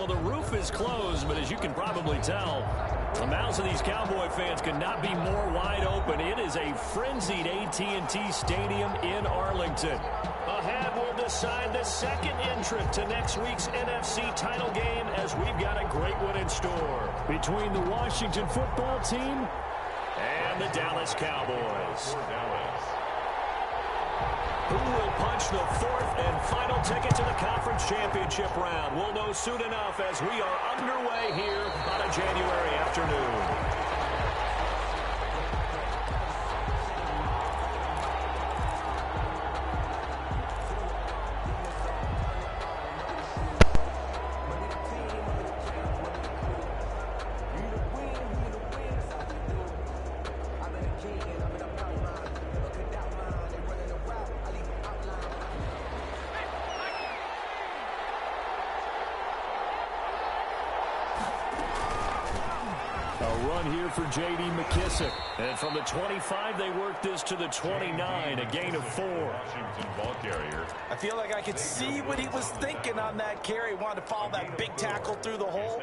Well, the roof is closed, but as you can probably tell, the mouths of these Cowboy fans could not be more wide open. It is a frenzied AT&T Stadium in Arlington. Ahead, we'll decide the second entrant to next week's NFC title game as we've got a great one in store between the Washington football team and the Dallas Cowboys. Who will punch the fourth and final ticket to the conference championship round? We'll know soon enough as we are underway here on a January afternoon. Here for J.D. McKissic. And from the 25, they work this to the 29, a gain of 4. Washington ball carrier. I feel like I could see what he was thinking on that carry. Wanted to follow that big tackle through the hole.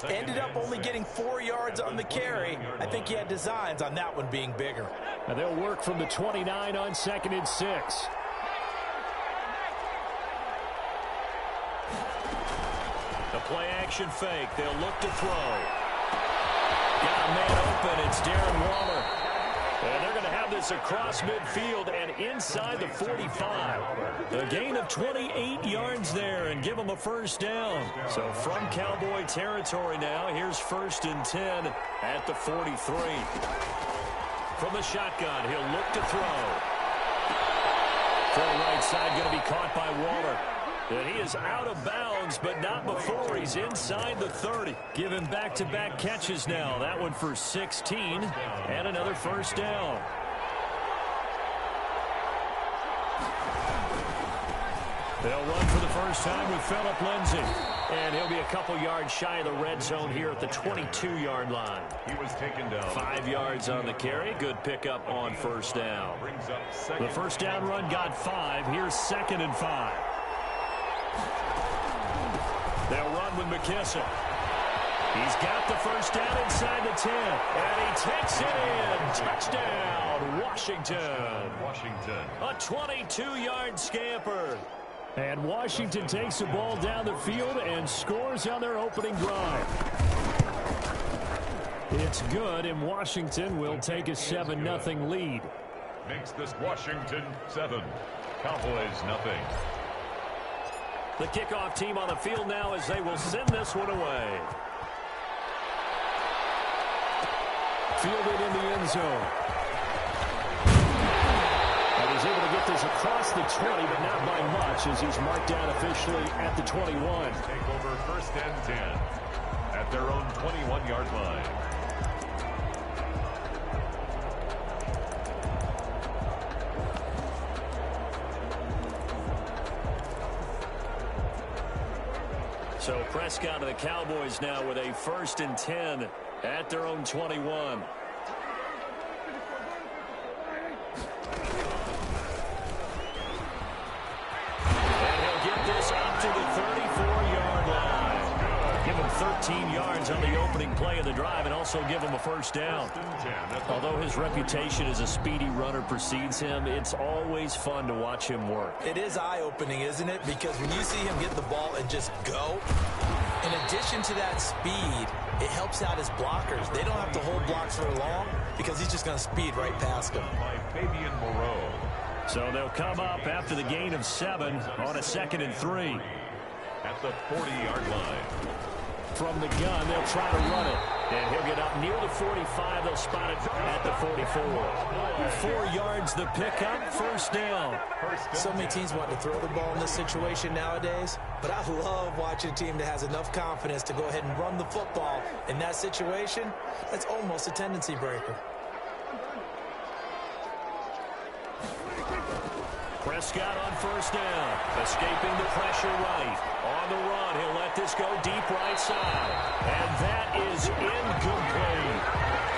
Ended up only getting 4 yards on the carry. I think he had designs on that one being bigger. And they'll work from the 29 on 2nd and 6. The play action fake. They'll look to throw. Got a man open. It's Darren Waller. And they're going to have this across midfield and inside the 45. A gain of 28 yards there and give them a first down. So from Cowboy territory now, here's 1st and 10 at the 43. From the shotgun, he'll look to throw. Full right side going to be caught by Waller. And he is out of bounds, but not before he's inside the 30. Give him back-to-back catches now. That one for 16 and another first down. They'll run for the first time with Phillip Lindsay. And he'll be a couple yards shy of the red zone here at the 22-yard line. He was taken down. 5 yards on the carry. Good pickup on first down. The first down run got 5. Here's 2nd and 5. They'll run with McKissic. He's got the first down inside the 10. And he takes it in. Touchdown, Washington. A 22-yard scamper. And Washington takes the ball down the field and scores on their opening drive. It's good, and Washington will take a 7-0 lead. Makes this Washington 7. Cowboys 0. The kickoff team on the field now as they will send this one away. Fielded in the end zone. And he's able to get this across the 20, but not by much as he's marked down officially at the 21. Take over 1st and 10 at their own 21-yard line. So Prescott and the Cowboys now with a 1st and 10 at their own 21. And he'll get this up to the 34-yard line. Give him 13 yards on the opening play of the drive and also give him a first down. Although his reputation as a speedy runner precedes him, it's always fun to watch him work. It is eye-opening, isn't it? Because when you see him get the ball and just go, in addition to that speed, it helps out his blockers. They don't have to hold blocks for long because he's just going to speed right past them. By Fabian Moreau. So they'll come up after the gain of 7 on a 2nd and 3. At the 40-yard line. From the gun, they'll try to run it. And he'll get up near the 45. They'll spot it at the 44. 4 yards the pickup, first down. So many teams want to throw the ball in this situation nowadays, but I love watching a team that has enough confidence to go ahead and run the football. In that situation, that's almost a tendency breaker. Prescott on first down, escaping the pressure right. On the run, he'll let this go deep right side. And that is incomplete.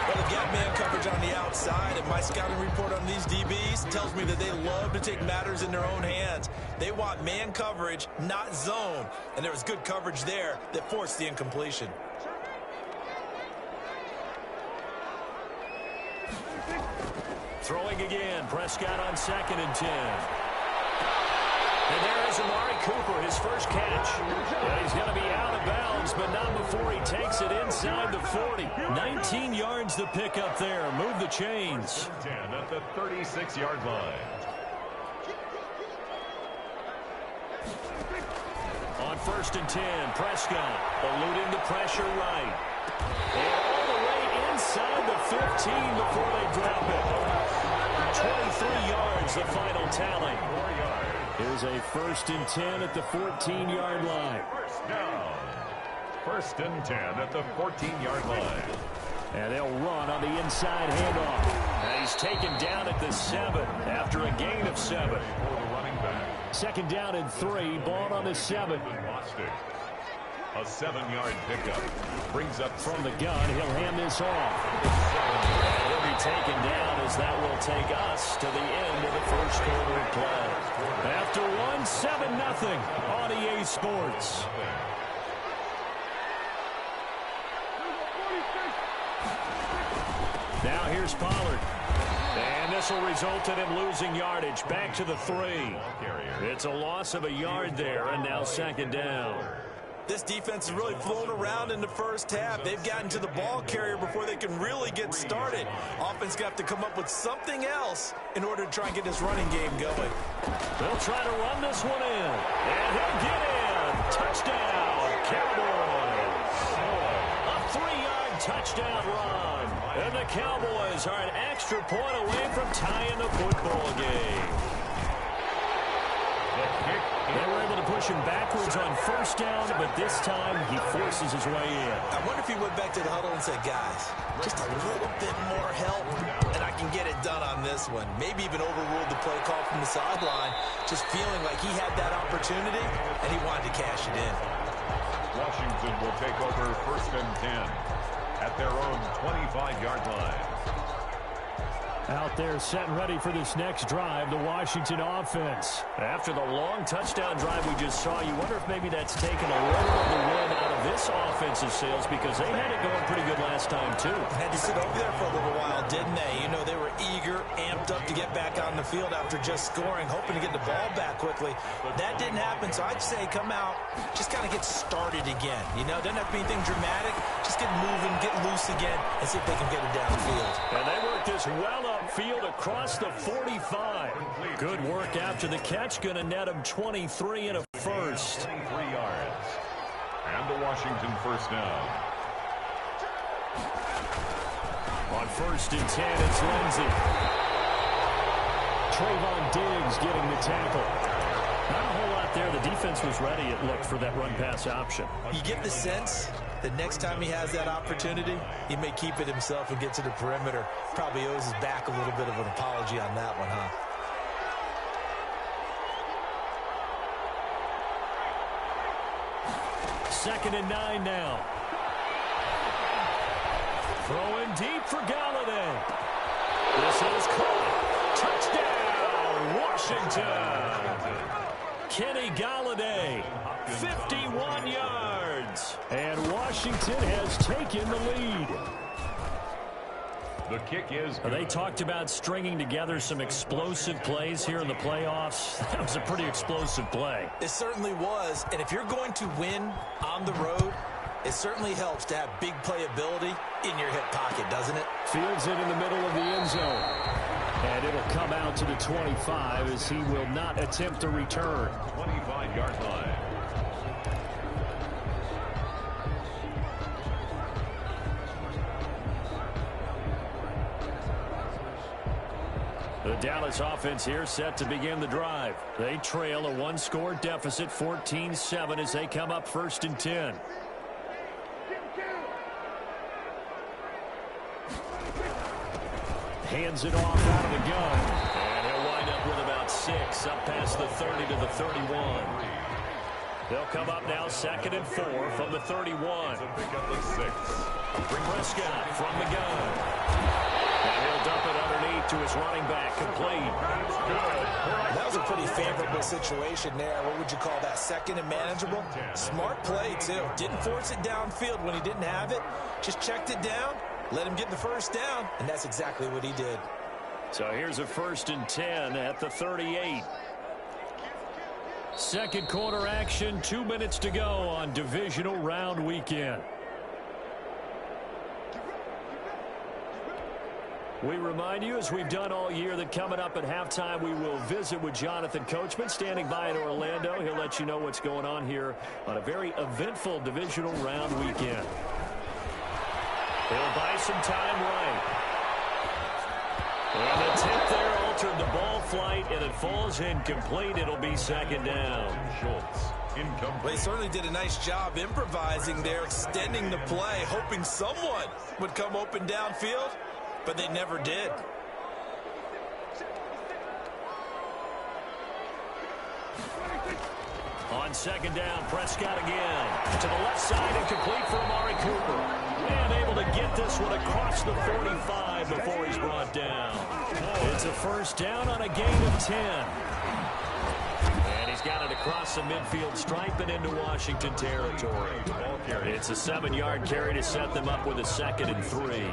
Well, the gap man coverage on the outside, it might scouting report on these DBs tells me that they love to take matters in their own hands. They want man coverage, not zone. And there was good coverage there that forced the incompletion. Throwing again. Prescott on 2nd and 10. And there is Amari Cooper, his first catch. And he's going to be out of bounds, but not before he takes it inside the 40. 19 yards to pick up there. Move the chains. 10 at the 36-yard line. On 1st and 10, Prescott eluding the pressure right. And all the way inside the 15 before they drop it. 23 yards, the final tally. 4 yards. Here's a 1st and 10 at the 14-yard line. First down. 1st and 10 at the 14-yard line. And they'll run on the inside handoff. And he's taken down at the 7 after a gain of 7. For the running back. 2nd down and 3, ball on the 7. Lost it. A 7-yard pickup. Brings up From the gun, he'll hand this off. And he'll be taken down as that will take us to the end of the first quarter of play. After one, 7-0 on EA Sports. Now here's Pollard. And this will result in him losing yardage. Back to the 3. It's a loss of a yard there, and now 2nd down. This defense has really flown around in the first half. They've gotten to the ball carrier before they can really get started. Offense got to come up with something else in order to try and get this running game going. They'll try to run this one in. And he'll get in. Touchdown, Cowboys. A 3-yard touchdown run. And the Cowboys are an extra point away from tying the football game. They were able to push him backwards on 1st down, but this time he forces his way in. I wonder if he went back to the huddle and said, guys, just a little bit more help, and I can get it done on this one. Maybe even overruled the play call from the sideline, just feeling like he had that opportunity, and he wanted to cash it in. Washington will take over 1st and 10 at their own 25-yard line. Out there set and ready for this next drive, the Washington offense. After the long touchdown drive we just saw, you wonder if maybe that's taken a little of the wind out of this offensive sails, because they had it going pretty good last time, too. Had to sit over there for a little while, didn't they? You know, they were eager, amped up to get back on the field after just scoring, hoping to get the ball back quickly. That didn't happen, so I'd say come out, just kind of get started again. You know, doesn't have to be anything dramatic. Just get moving, get loose again, and see if they can get it downfield. And they worked this well upfield across the 45. Good work after the catch. Going to net him 23 and a first. 23 yards. And the Washington 1st down. On 1st and 10, it's Lindsey. Trayvon Diggs getting the tackle. Not a whole lot there. The defense was ready, it looked, for that run-pass option. You get the sense that next time he has that opportunity, he may keep it himself and get to the perimeter. Probably owes his back a little bit of an apology on that one, huh? Second and 9 now. Throwing deep for Galladay. This is caught. Touchdown, Washington. Kenny Galladay, 51 yards. And Washington has taken the lead. The kick is good. They talked about stringing together some explosive plays here in the playoffs. That was a pretty explosive play. It certainly was. And if you're going to win on the road, it certainly helps to have big playability in your hip pocket, doesn't it? Fields it in the middle of the end zone. And it'll come out to the 25 as he will not attempt a return. 25-yard line. The Dallas offense here set to begin the drive. They trail a one-score deficit, 14-7, as they come up 1st and 10. Hands it off out of the gun. And he'll wind up with about 6, up past the 30 to the 31. They'll come up now 2nd and 4 from the 31. Pick up the 6. Prescott from the gun. And he'll dump it underneath to a his running back, complete. That was a pretty favorable situation there. What would you call that? Second and manageable? Smart play, too. Didn't force it downfield when he didn't have it. Just checked it down, let him get the first down, and that's exactly what he did. So here's a 1st and 10 at the 38. Second quarter action, 2 minutes to go on divisional round weekend. We remind you, as we've done all year, that coming up at halftime, we will visit with Jonathan Coachman, standing by in Orlando. He'll let you know what's going on here on a very eventful divisional round weekend. He'll buy some time right. And the tip there altered the ball flight, and it falls incomplete. It'll be 2nd down. Schultz, incomplete. They certainly did a nice job improvising there, extending the play, hoping someone would come open downfield, but they never did. On 2nd down, Prescott again. To the left side and complete for Amari Cooper. And able to get this one across the 45 before he's brought down. It's a 1st down on a gain of 10. And he's got it across the midfield stripe and into Washington territory. It's a 7-yard carry to set them up with a 2nd and 3.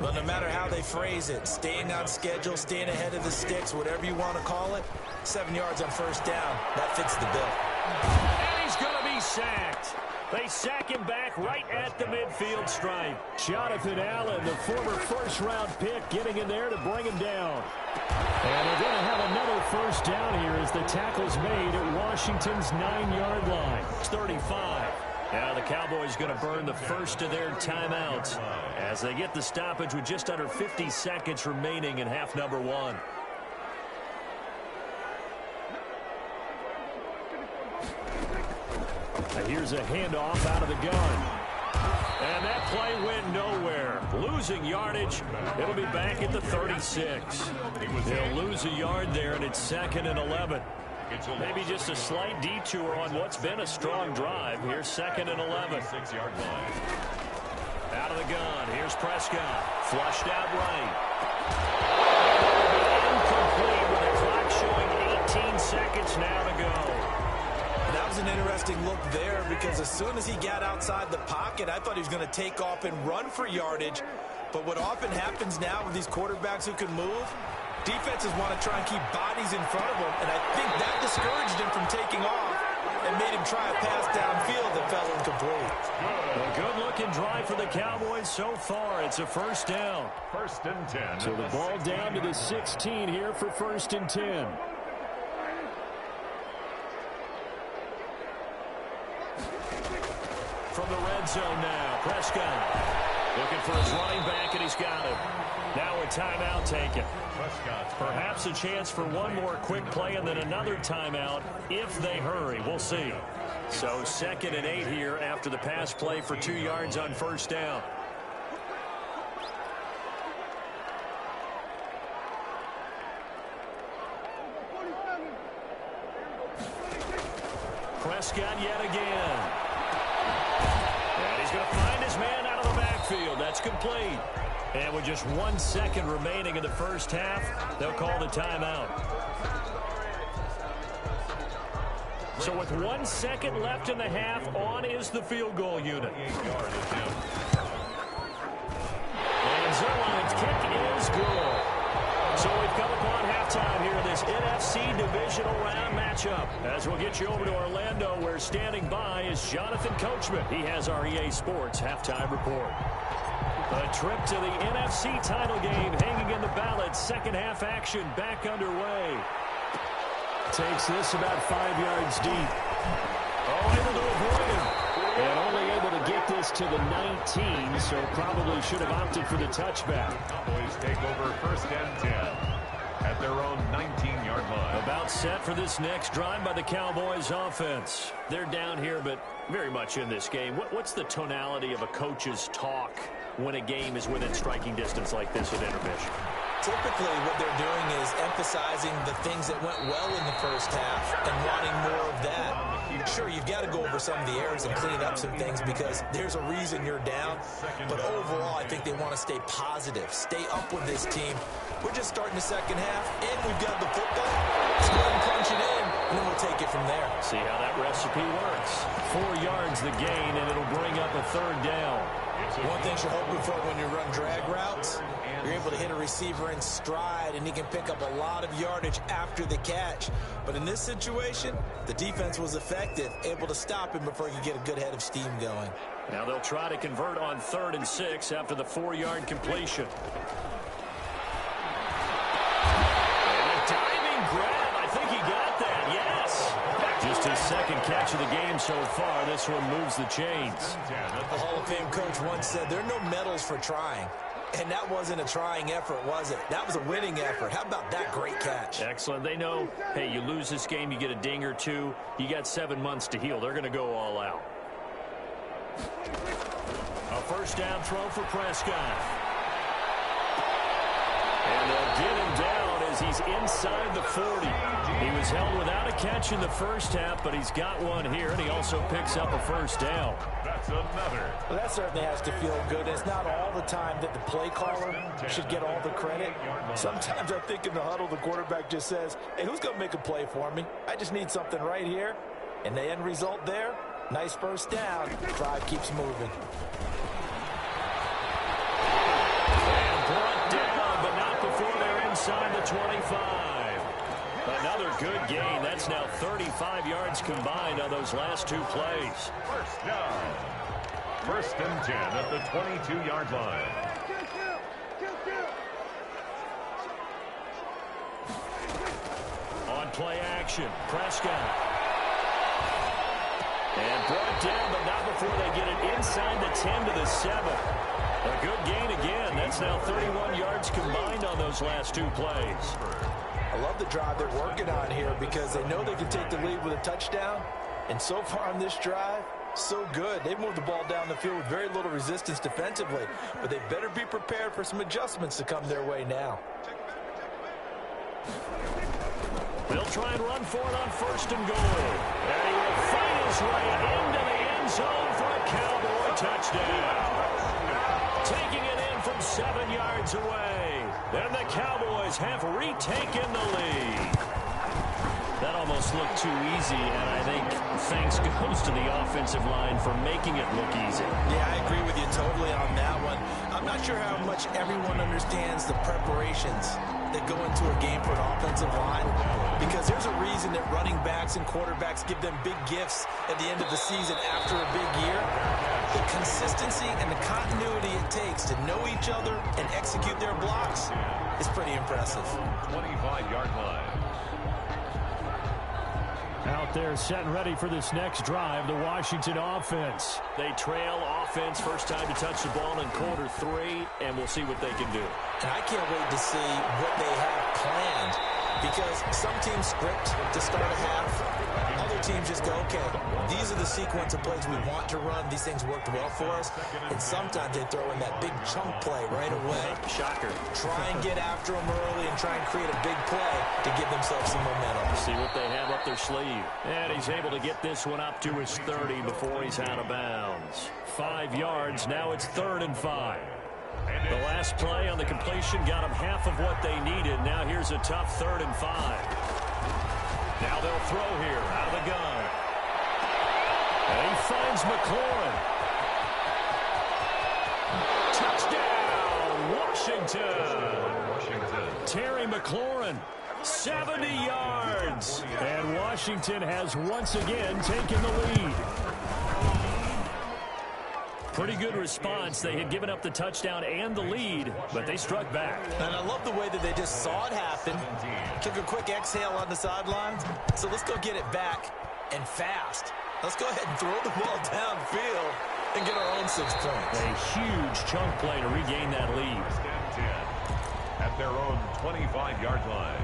Well, no matter how they phrase it, staying on schedule, staying ahead of the sticks, whatever you want to call it, 7 yards on 1st down, that fits the bill. And he's going to be sacked. They sack him back right at the midfield stripe. Jonathan Allen, the former 1st-round pick, getting in there to bring him down. And they're going to have another 1st down here as the tackle's made at Washington's 9-yard line. It's 35. Now the Cowboys going to burn the first of their timeouts as they get the stoppage with just under 50 seconds remaining in half number 1. Here's a handoff out of the gun. And that play went nowhere. Losing yardage. It'll be back at the 36. They'll lose a yard there, and it's 2nd and 11. Maybe just a slight detour on what's been a strong drive. Here's 2nd and 11. 6-yard line. Out of the gun. Here's Prescott. Flushed out right. Incomplete with the clock showing 18 seconds now to go. That was an interesting look there because as soon as he got outside the pocket, I thought he was going to take off and run for yardage. But what often happens now with these quarterbacks who can move, defenses want to try and keep bodies in front of them, and I think that discouraged him from taking off and made him try a pass downfield that fell incomplete. A good-looking drive for the Cowboys so far. It's a 1st down. 1st and 10. So the ball down to the 16 here for 1st and 10. From the red zone now, Prescott looking for his running back, and he's got it. Now a timeout taken. Perhaps a chance for one more quick play and then another timeout if they hurry. We'll see. So 2nd and 8 here after the pass play for 2 yards on 1st down. Prescott yet again. And he's going to find his man out of the backfield. That's complete. And with just 1 second remaining in the first half, they'll call the timeout. So with 1 second left in the half, on is the field goal unit. And Zerline's kick is good. So we've come upon halftime here in this NFC Divisional Round matchup. As we'll get you over to Orlando, where standing by is Jonathan Coachman. He has our EA Sports halftime report. A trip to the NFC title game hanging in the balance. Second half action back underway. Takes this about 5 yards deep. Oh, able to avoid him. And only able to get this to the 19, so probably should have opted for the touchback. Cowboys take over 1st and 10 at their own 19-yard line. About set for this next drive by the Cowboys offense. They're down here, but very much in this game. What's the tonality of a coach's talk when a game is within striking distance like this at intermission? Typically, what they're doing is emphasizing the things that went well in the first half and wanting more of that. Sure, you've got to go over some of the errors and clean up some things because there's a reason you're down. But overall, I think they want to stay positive, stay up with this team. We're just starting the second half, and we've got the football. Let's go ahead and punch it in, and then we'll take it from there. See how that recipe works. 4 yards the gain, and it'll bring up a third down. One thing you're hoping for when you run drag routes, you're able to hit a receiver in stride, and he can pick up a lot of yardage after the catch. But in this situation, the defense was effective, able to stop him before he could get a good head of steam going. Now they'll try to convert on 3rd and 6 after the 4-yard completion. And a diving grab. I think he got that, yes. Just his second catch of the game so far. This one moves the chains. The Hall of Fame coach once said, there are no medals for trying. And that wasn't a trying effort, was it? That was a winning effort. How about that great catch? Excellent. They know, hey, you lose this game, you get a ding or two. You got 7 months to heal. They're going to go all out. A first down throw for Prescott. And they'll get him down as he's inside the 40. He was held without a catch in the first half, but he's got one here, and he also picks up a first down. That's another. Well, that certainly has to feel good. It's not all the time that the play caller should get all the credit. Sometimes I think in the huddle, the quarterback just says, hey, who's going to make a play for me? I just need something right here. And the end result there, nice first down. Drive keeps moving. And brought down, but not before they're inside the 25. Another good gain. That's now 35 yards combined on those last 2 plays. First down. 1st and 10 at the 22-yard line. On play action, Prescott. And brought down, but not before they get it inside the 10 to the 7. A good gain again. That's now 31 yards combined on those last 2 plays. I love the drive they're working on here because they know they can take the lead with a touchdown. And so far on this drive, so good. They've moved the ball down the field with very little resistance defensively. But they better be prepared for some adjustments to come their way now. They'll try and run for it on 1st and goal. And he will find his way into the end zone for a Cowboy touchdown. Taking it in from 7 yards away. Then the Cowboys have retaken the lead. That almost looked too easy, and I think thanks goes to the offensive line for making it look easy. Yeah, I agree with you totally on that one. I'm not sure how much everyone understands the preparations that go into a game for an offensive line, because there's a reason that running backs and quarterbacks give them big gifts at the end of the season after a big year. The consistency and the continuity it takes to know each other and execute their blocks is pretty impressive. 25-yard line. Out there set and ready for this next drive, the Washington offense. They trail offense, first time to touch the ball in quarter 3, and we'll see what they can do. And I can't wait to see what they have planned, because some teams script to start a half. Other teams just go, okay, these are the sequence of plays we want to run. These things worked well for us. And sometimes they throw in that big chunk play right away. Shocker. Try and get after them early and try and create a big play to give themselves some momentum. See what they have up their sleeve. And he's able to get this one up to his 30 before he's out of bounds. 5 yards. Now it's 3rd and 5. The last play on the completion got them half of what they needed. Now here's a tough 3rd and 5. Now they'll throw here out of the gun. And he finds McLaurin. Touchdown, Washington. Terry McLaurin, 70 yards. And Washington has once again taken the lead. Pretty good response. They had given up the touchdown and the lead, but they struck back. And I love the way that they just saw it happen. Took a quick exhale on the sidelines. So let's go get it back and fast. Let's go ahead and throw the ball downfield and get our own 6 points. A huge chunk play to regain that lead. At their own 25-yard line.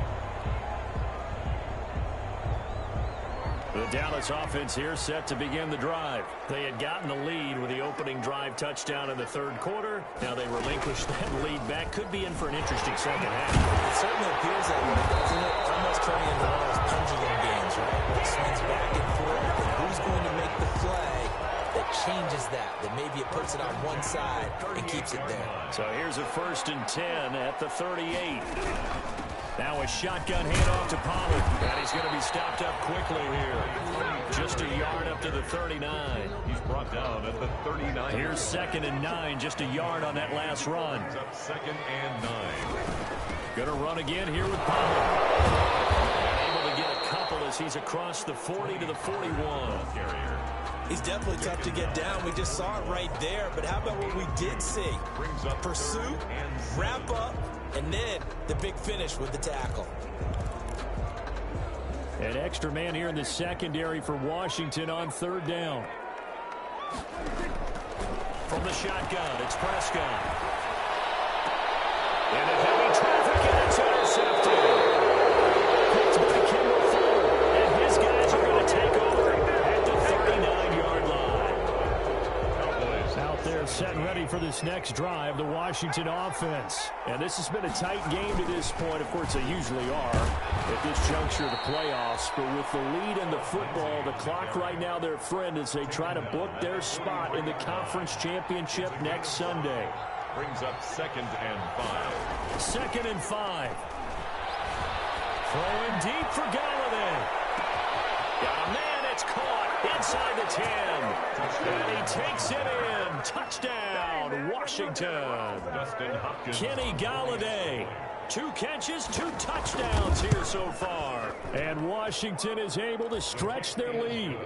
The Dallas offense here set to begin the drive. They had gotten the lead with the opening drive touchdown in the third quarter. Now they relinquished that lead back. Could be in for an interesting second half. It certainly appears that way, doesn't it? It's almost turning into one of those pendulum games, right? Where it swings back and forth, and who's going to make the play that changes that maybe it puts it on one side and keeps it there. So here's a 1st and 10 at the 38. Now a shotgun handoff to Pollard. And he's going to be stopped up quickly here. Just a yard up to the 39. He's brought down at the 39. Here's 2nd and 9. Just a yard on that last run. It's up 2nd and 9. Going to run again here with Pollard. Able to get a couple as he's across the 40 to the 41. He's definitely tough to get down. We just saw it right there. But how about what we did see? Pursuit, wrap up, and then the big finish with the tackle. An extra man here in the secondary for Washington on 3rd down. From the shotgun, it's Prescott. In a heavy traffic, and it's intercepted. Picked by Kendall Fuller, and his guys are going to take over at the 39-yard line. Out there set and ready for this next drive, the Washington offense. And this has been a tight game to this point. Of course, they usually are at this juncture of the playoffs. But with the lead in the football, the clock right now their friend as they try to book their spot in the conference championship next Sunday. Brings up 2nd and 5. 2nd and 5. Throwing deep for Galladay. Got a man, it's caught inside the 10. And he takes it in. Touchdown, Washington. Justin Hopkins. Kenny Galladay. 2 catches, 2 touchdowns here so far. And Washington is able to stretch their lead.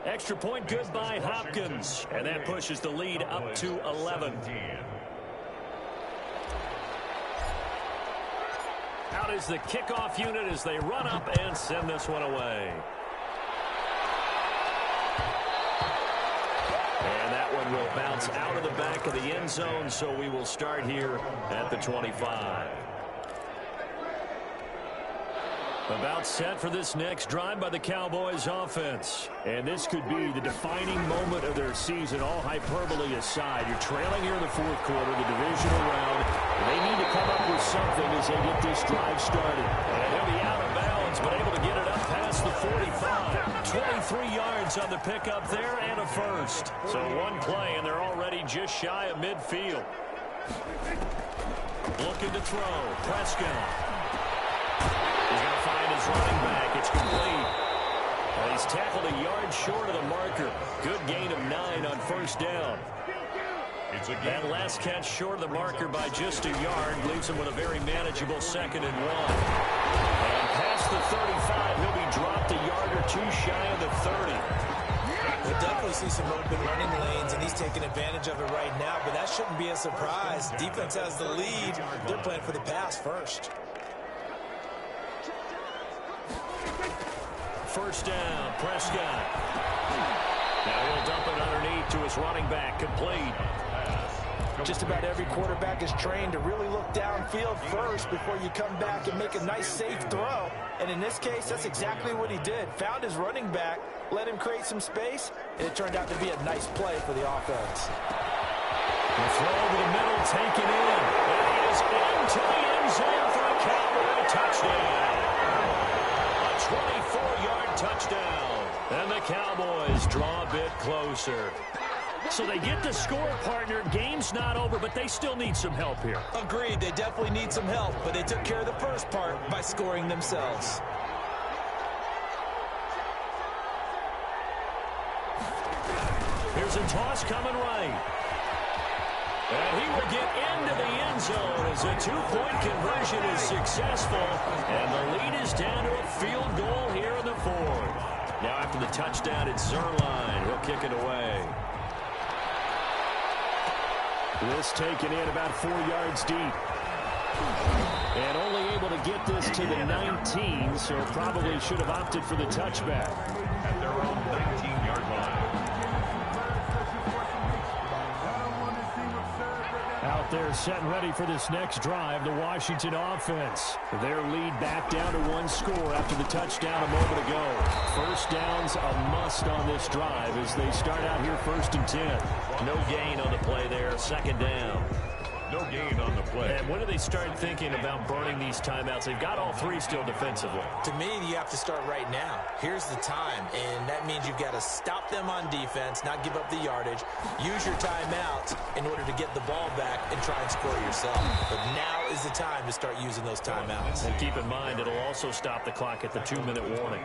Extra point good by Hopkins. And that pushes the lead up to 11. Out is the kickoff unit as they run up and send this one away. And that one will bounce out of the back of the end zone, so we will start here at the 25. About set for this next drive by the Cowboys offense. And this could be the defining moment of their season, all hyperbole aside. You're trailing here in the 4th quarter, the divisional round. They need to come up with something as they get this drive started. And he'll be out of bounds, but able to get it up past the 45. 23 yards on the pickup there and a first. So one play, and they're already just shy of midfield. Looking to throw. Prescott. He's going to find his running back. It's complete. And he's tackled a yard short of the marker. Good gain of 9 on 1st down. That last catch short of the marker by just a yard leaves him with a very manageable 2nd and 1. And past the 35, he'll be dropped a yard or 2 shy of the 30. We'll definitely see some open running lanes, and he's taking advantage of it right now, but that shouldn't be a surprise. Defense has the lead. They're playing for the pass first. 1st down, Prescott. Now he'll dump it underneath to his running back, complete. Just about every quarterback is trained to really look downfield first before you come back and make a nice, safe throw. And in this case, that's exactly what he did. Found his running back, let him create some space, and it turned out to be a nice play for the offense. The throw over the middle, taken in. And he is into the end zone for a Cowboy touchdown. A 24-yard touchdown. And the Cowboys draw a bit closer. So they get the score, partner. Game's not over, but they still need some help here. Agreed. They definitely need some help, but they took care of the first part by scoring themselves. Here's a toss coming right. And he will get into the end zone as a 2-point conversion is successful. And the lead is down to a field goal here in the 4th. Now after the touchdown, it's Zuerlein. He'll kick it away. This taken in about 4 yards deep. And only able to get this to the 19, so probably should have opted for the touchback. At their own 19-yard line. Out there set and ready for this next drive, the Washington offense. Their lead back down to 1 score after the touchdown a moment ago. First down's a must on this drive as they start out here 1st and 10. No gain on the play there, 2nd down. No gain on the play. And when do they start thinking about burning these timeouts? They've got all 3 still defensively. To me, you have to start right now. Here's the time, and that means you've got to stop them on defense, not give up the yardage, use your timeouts in order to get the ball back and try and score yourself. But now is the time to start using those timeouts. And keep in mind, it'll also stop the clock at the 2-minute warning.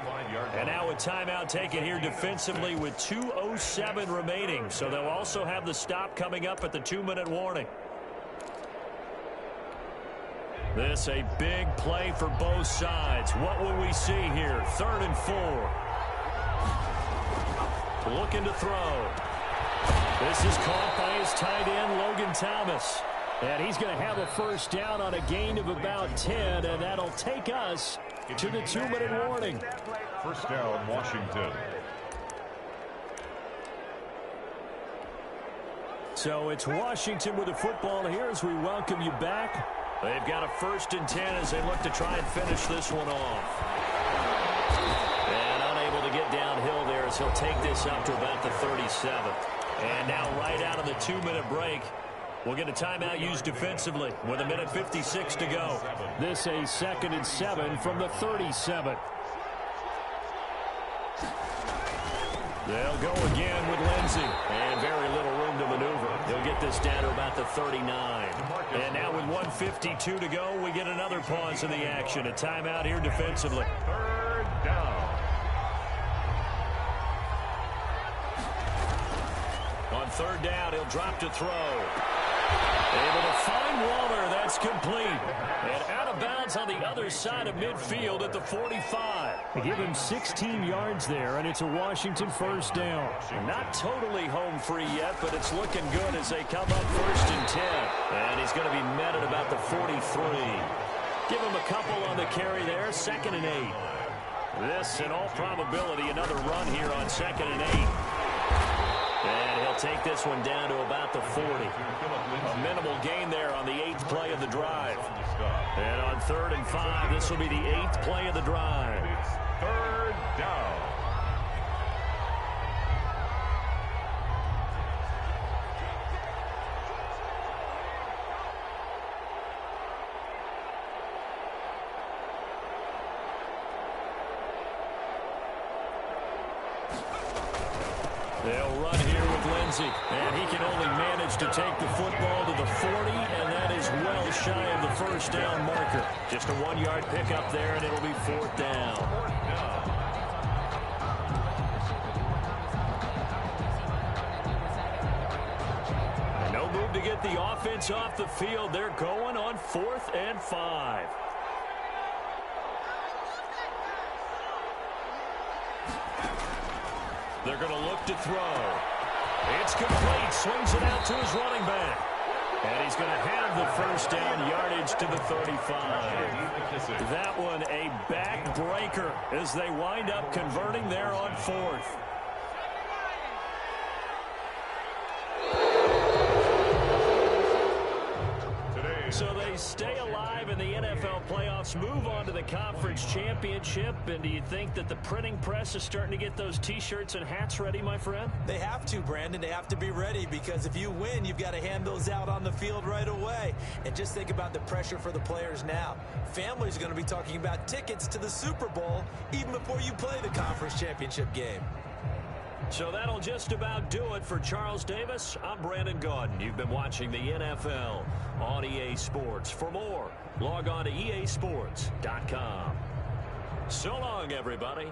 And now a timeout taken here defensively with 2:07 remaining. So they'll also have the stop coming up at the 2-minute warning. This a big play for both sides. What will we see here? 3rd and 4. Looking to throw. This is caught by his tight end, Logan Thomas. And he's going to have a first down on a gain of about 10, and that'll take us to the 2-minute warning. First down, Washington. So it's Washington with the football here as we welcome you back. They've got a 1st and 10 as they look to try and finish this one off. And unable to get downhill there as he'll take this up to about the 37. And now right out of the 2-minute break, we'll get a timeout used defensively with 1:56 to go. This a 2nd and 7 from the 37. They'll go again with Lindsey. And very little room to maneuver. They'll get this down to about the 39. And now with 1:52 to go, we get another pause in the action. A timeout here defensively. 3rd down. On 3rd down, he'll drop to throw. Able to find Waller. That's complete. And out of bounds on the other side of midfield at the 45. They give him 16 yards there, and it's a Washington first down. Not totally home free yet, but it's looking good as they come up 1st and 10. And he's going to be met at about the 43. Give him a couple on the carry there, 2nd and 8. This, in all probability, another run here on 2nd and 8. And he'll take this one down to about the 40. A minimal gain there on the 8th play of the drive. And on 3rd and 5, this will be the 8th play of the drive. It's 3rd down. They'll run here with Lindsey, and he can only manage to take the football to the 40, and that is well shy of the first down marker. Just a 1-yard pickup there, and it'll be 4th down. And no move to get the offense off the field. They're going on 4th and 5. They're going to look to throw. It's complete. Swings it out to his running back. And he's going to have the first down yardage to the 35. That one a backbreaker as they wind up converting there on 4th. So they stay alive in the NFL playoffs, move on to the conference championship. And do you think that the printing press is starting to get those T-shirts and hats ready, my friend? They have to, Brandon. They have to be ready because if you win, you've got to hand those out on the field right away. And just think about the pressure for the players now. Families are going to be talking about tickets to the Super Bowl even before you play the conference championship game. So that'll just about do it for Charles Davis. I'm Brandon Gaudin. You've been watching the NFL on EA Sports. For more, log on to easports.com. So long, everybody.